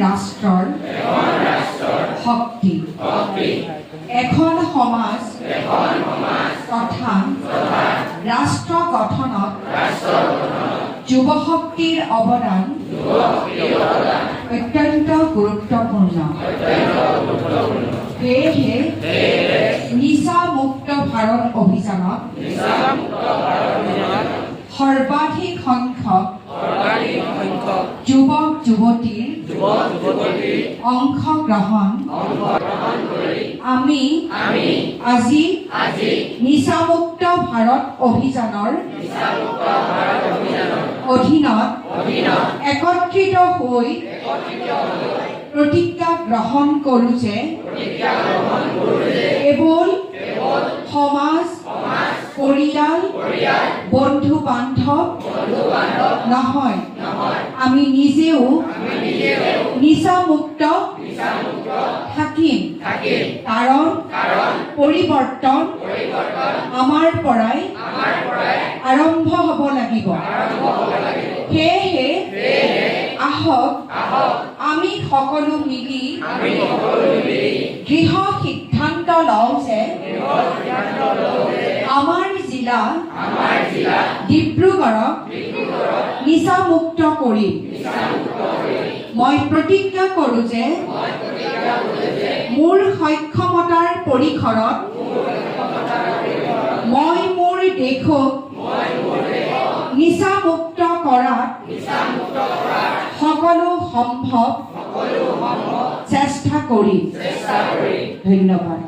ৰাষ্ট্ৰৰ শক্তি এখন সমাজ তথা ৰাষ্ট্ৰ গঠনত যুৱ শক্তিৰ অৱদান অত্যন্ত গুৰুত্বপূৰ্ণ। সেয়েহে নিচা মুক্ত ভাৰত অভিযানত সৰ্বাধিক সংখ্যক যুৱক যুৱতীৰ অংশগ্ৰহণ আমি আজি নিচামুক্ত ভাৰত অভিযানৰ অধীনত একত্ৰিত হৈ প্ৰতিজ্ঞা গ্ৰহণ কৰোঁ যে কেৱল সমাজ পৰিয়াল বন্ধু বান্ধৱ নহয়, আমি নিজেও নিচামুক্ত থাকিম। কাৰণ পৰিৱৰ্তন আমাৰ পৰাই আৰম্ভ হ'ব লাগিব। সেয়েহে আহক আমি সকলো মিলি দৃঢ় সিদ্ধান্ত লওঁ যে আমাৰ জিলা ডিব্ৰুগড়ক নিচামুক্ত কৰিম। মই প্ৰতিজ্ঞা কৰোঁ যে মোৰ সক্ষমতাৰ পৰিসৰত মই মোৰ দেশক নিচামুক্ত কৰাত সকলো সম্ভৱ চেষ্টা কৰিম। ধন্যবাদ।